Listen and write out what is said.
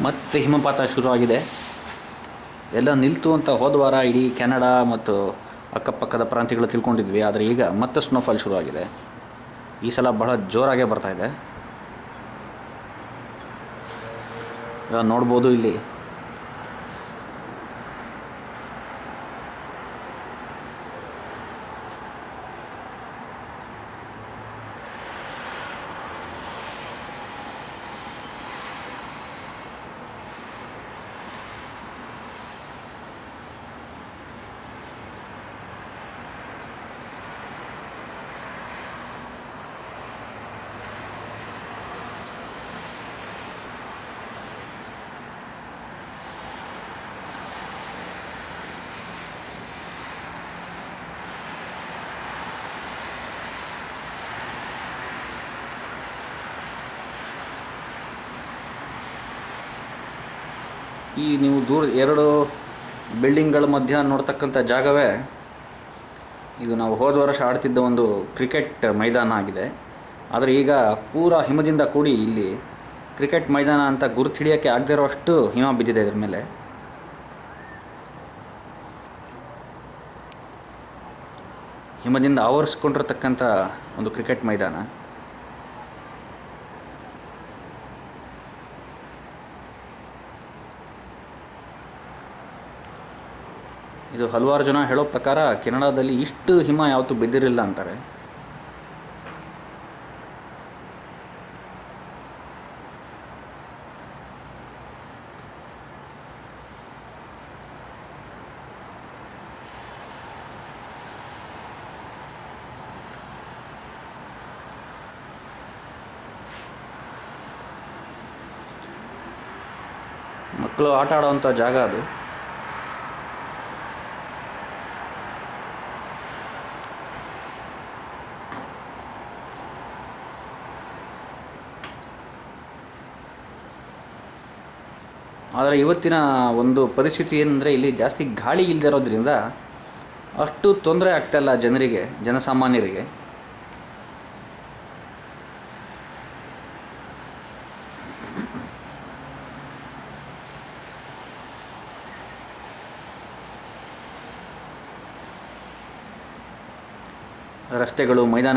ಮತ್ತೆ ಹಿಮಪಾತ ಶುರುವಾಗಿದೆ. ಎಲ್ಲ ನಿಲ್ತು ಅಂತ ಹೋದ ವಾರ ಇಡೀ ಕೆನಡಾ ಮತ್ತು ಅಕ್ಕಪಕ್ಕದ ಪ್ರಾಂತ್ಯಗಳು ತಿಳ್ಕೊಂಡಿದ್ವಿ. ಆದರೆ ಈಗ ಮತ್ತೆ ಸ್ನೋಫಾಲ್ ಶುರುವಾಗಿದೆ. ಈ ಸಲ ಬಹಳ ಜೋರಾಗೇ ಬರ್ತಾಯಿದೆ. ನೋಡ್ಬೋದು ಇಲ್ಲಿ ನೀವು ದೂರ ಎರಡು ಬಿಲ್ಡಿಂಗ್ಗಳ ಮಧ್ಯ ನೋಡ್ತಕ್ಕಂಥ ಜಾಗವೇ ಇದು ನಾವು ಹೋದ ವರ್ಷ ಆಡ್ತಿದ್ದ ಒಂದು ಕ್ರಿಕೆಟ್ ಮೈದಾನ ಆಗಿದೆ. ಆದರೆ ಈಗ ಪೂರಾ ಹಿಮದಿಂದ ಕೂಡಿ ಇಲ್ಲಿ ಕ್ರಿಕೆಟ್ ಮೈದಾನ ಅಂತ ಗುರುತು ಹಿಡಿಯೋಕ್ಕೆ ಆಗದೇ ಇರೋಷ್ಟು ಹಿಮ ಬಿದ್ದಿದೆ ಇದ್ರ ಮೇಲೆ. ಹಿಮದಿಂದ ಆವರಿಸ್ಕೊಂಡಿರತಕ್ಕಂಥ ಒಂದು ಕ್ರಿಕೆಟ್ ಮೈದಾನ. ಇದು ಹಲವಾರು ಜನ ಹೇಳೋ ಪ್ರಕಾರ ಕೆನಡಾದಲ್ಲಿ ಇಷ್ಟು ಹಿಮ ಯಾವತ್ತೂ ಬಿದ್ದಿರಲಿಲ್ಲ ಅಂತಾರೆ. ಮಕ್ಕಳು ಆಟ ಆಡೋವಂಥ ಜಾಗ ಅದು. ಆದರೆ ಇವತ್ತಿನ ಒಂದು ಪರಿಸ್ಥಿತಿ ಏನಂದರೆ ಇಲ್ಲಿ ಜಾಸ್ತಿ ಗಾಳಿ ಇಲ್ಲದೆ ಇರೋದ್ರಿಂದ ಅಷ್ಟು ತೊಂದರೆ ಆಗ್ತಾಯಿಲ್ಲ ಜನರಿಗೆ, ಜನಸಾಮಾನ್ಯರಿಗೆ. ರಸ್ತೆಗಳು, ಮೈದಾನ